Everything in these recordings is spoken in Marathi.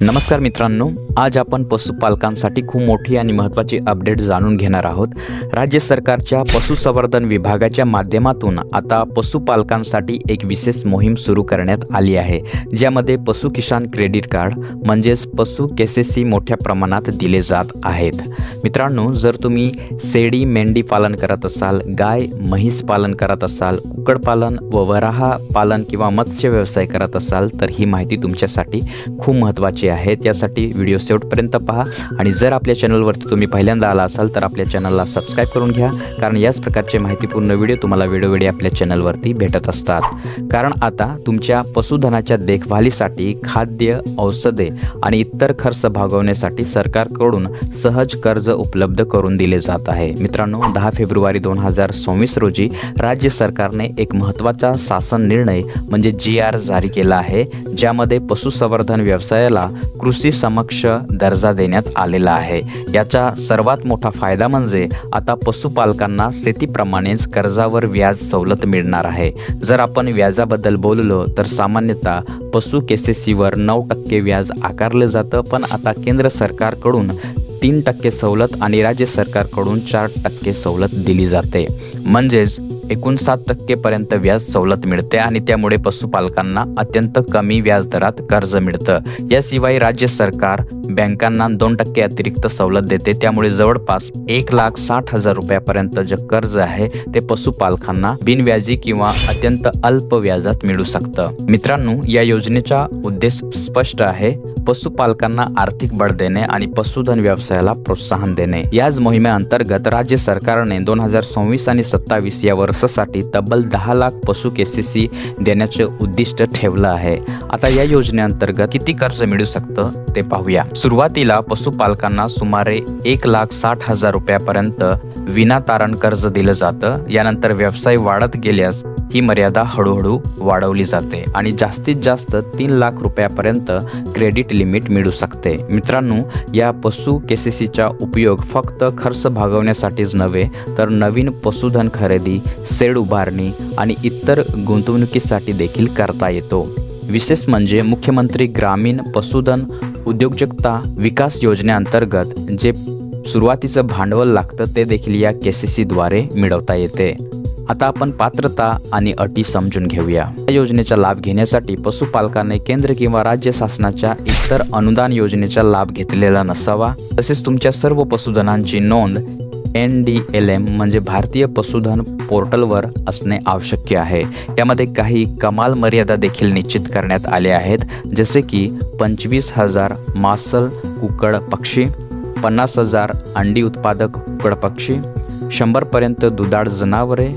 नमस्कार मित्रांनो, आज आपण पशुपालकांसाठी खूप मोठी आणि महत्त्वाची अपडेट जाणून घेणार आहोत। राज्य सरकारच्या पशुसंवर्धन विभागाच्या माध्यमातून आता पशुपालकांसाठी एक विशेष मोहीम सुरू करण्यात आली आहे, ज्यामध्ये पशु किसान क्रेडिट कार्ड म्हणजेच पशु केसीसी मोठ्या प्रमाणात दिले जात आहेत। मित्रांनो, जर तुम्ही शेळी मेंढी पालन करत असाल, गाय म्हैस पालन करत असाल, कुक्कुटपालन व वराह पालन किंवा मत्स्य व्यवसाय करत असाल तर ही माहिती तुमच्यासाठी खूप महत्त्वाची आहे। त्यासाठी व्हिडिओ शेवटपर्यंत पहा आणि जर आपल्या चॅनलवरती तुम्ही पहिल्यांदा आला असाल तर आपल्या चॅनलला सबस्क्राइब करून घ्या, कारण याच प्रकारचे माहितीपूर्ण व्हिडिओ तुम्हाला वेळोवेळी आपल्या चॅनलवरती भेटत असतात। कारण आता तुमच्या पशुधनाच्या देखभालीसाठी खाद्य, औषधे आणि इतर खर्च भागवण्यासाठी सरकारकडून सहज कर्ज उपलब्ध करून दिले जात आहे। मित्रांनो, 10 फेब्रुवारी 2024 रोजी राज्य सरकारने एक महत्त्वाचा शासन निर्णय म्हणजे GR जारी केला आहे, ज्यामध्ये पशुसंवर्धन व्यवसायाला कृषी समक्ष दर्जा देण्यात आलेला आहे। याचा सर्वात मोठा फायदा म्हणजे आता पशुपालकांना शेतीप्रमाणेच कर्जावर व्याज सवलत मिळणार आहे। जर आपण व्याजाबद्दल बोललो तर सामान्यतः पशु केसीसीवर 9% व्याज आकारले जातं, पण आता केंद्र सरकारकडून 3% सवलत आणि राज्य सरकारकडून 4% सवलत दिली जाते, म्हणजेच एकूण 7% पर्यंत व्याज सवलत मिळते आणि त्यामुळे पशुपालकांना अत्यंत कमी व्याजदरात कर्ज मिळतं। याशिवाय राज्य सरकार बँकांना 2% अतिरिक्त सवलत देते, त्यामुळे जवळपास 1,60,000 रुपयापर्यंत जे कर्ज आहे ते पशुपालकांना बिनव्याजी किंवा अत्यंत अल्प व्याजात मिळू शकतं। मित्रांनो, या योजनेचा उद्देश स्पष्ट आहे, पशुपालकांना आर्थिक बळ देणे आणि पशुधन व्यवसायाला प्रोत्साहन देणे। याच मोहिमेअंतर्गत राज्य सरकारने 2026 आणि 27 या वर्षासाठी तब्बल 10 लाख पशु केसीसी देण्याचे उद्दिष्ट ठेवलं आहे। आता या योजनेअंतर्गत किती कर्ज मिळू शकतं ते पाहूया। सुरुवातीला पशुपालकांना सुमारे 1,60,000 रुपयापर्यंत विनातारण कर्ज दिलं जातं। यानंतर व्यवसाय वाढत गेल्यास ही मर्यादा हळूहळू वाढवली जाते आणि जास्तीत जास्त 3 लाख रुपयापर्यंत क्रेडिट लिमिट मिळू शकते। मित्रांनो, या पशु केसीसीचा उपयोग फक्त खर्च भागवण्यासाठीच नव्हे तर नवीन पशुधन खरेदी, शेड उभारणी आणि इतर गुंतवणुकीसाठी देखील करता येतो। विशेष म्हणजे मुख्यमंत्री ग्रामीण पशुधन उद्योजकता विकास योजनेअंतर्गत जे सुरुवातीचं भांडवल लागतं ते देखील या केसीसीद्वारे मिळवता येते। आता आपण पात्रता आणि अटी समजून घेऊया। या योजनेचा लाभ घेण्यासाठी पशुपालकाने केंद्र किंवा राज्य शासनाच्या इतर अनुदान योजनेचा लाभ घेतलेला नसावा। तसेच तुमच्या सर्व पशुधनांची नोंद NDLM म्हणजे भारतीय पशुधन पोर्टलवर असणे आवश्यक आहे। यामध्ये काही कमाल मर्यादा देखील निश्चित करण्यात आल्या आहेत, जसे की 25,000 मांसल कुक्कुट पक्षी, 50,000 अंडी उत्पादक कुक्कुट पक्षी, 100 पर्यंत दुधाळ जनावरे,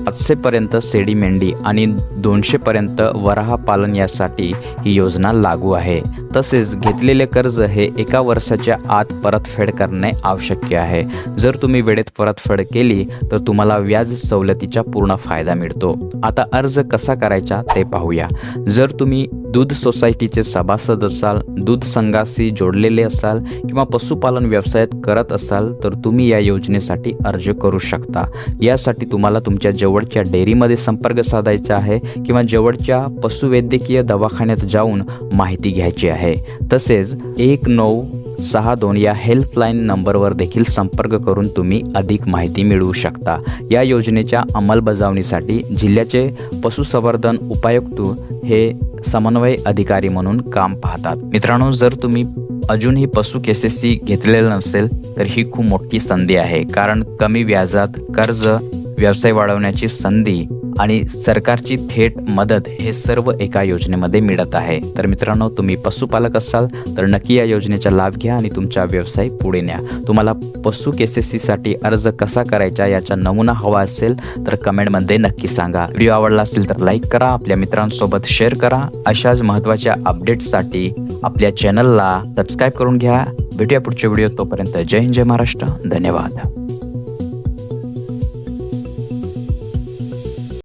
500 पर्यंत शेळी मेंढी आणि 200 पर्यंत वराह पालन यासाठी ही योजना लागू आहे। तसेच घेतलेले कर्ज हे 1 वर्षाच्या आत परतफेड करणे आवश्यक आहे। जर तुम्ही वेळेत परतफेड केली तर तुम्हाला व्याज सवलतीचा पूर्ण फायदा मिळतो। आता अर्ज कसा करायचा ते पाहूया। जर तुम्ही दूध सोसायटीचे सभासद असाल, दूध संघाशी जोडलेले असाल किंवा पशुपालन व्यवसायात करत असाल तर तुम्ही या योजनेसाठी अर्ज करू शकता। यासाठी तुम्हाला तुमच्या जवळच्या डेअरीमध्ये संपर्क साधायचा आहे किंवा जवळच्या पशुवैद्यकीय दवाखान्यात जाऊन माहिती घ्यायची आहे। तसेच 1962 या हेल्पलाईन नंबरवर देखील संपर्क करून तुम्ही अधिक माहिती मिळवू शकता। या योजनेच्या अंमलबजावणीसाठी जिल्ह्याचे पशुसंवर्धन उपायुक्त हे समन्वय अधिकारी म्हणून काम पाहतात। मित्रांनो, जर तुम्ही अजूनही पशु केसीसी घेतलेलं नसेल तर ही खूप मोठी संधी आहे, कारण कमी व्याजात कर्ज, व्यवसाय वाढवण्याची संधी आणि सरकारची थेट मदत हे सर्व एका योजनेमध्ये मिळत आहे। तर मित्रांनो, तुम्ही पशुपालक असाल तर नक्की या योजनेचा लाभ घ्या आणि तुमचा व्यवसाय पुढे न्या। तुम्हाला पशु केसीसीसाठी अर्ज कसा करायचा याचा नमुना हवा असेल तर कमेंटमध्ये नक्की सांगा। व्हिडिओ आवडला असेल तर लाईक करा, आपल्या मित्रांसोबत शेअर करा। अशाच महत्त्वाच्या अपडेट्ससाठी आपल्या चॅनलला सबस्क्राईब करून घ्या। भेटूया पुढच्या व्हिडिओ, तोपर्यंत जय हिंद, जय महाराष्ट्र, धन्यवाद।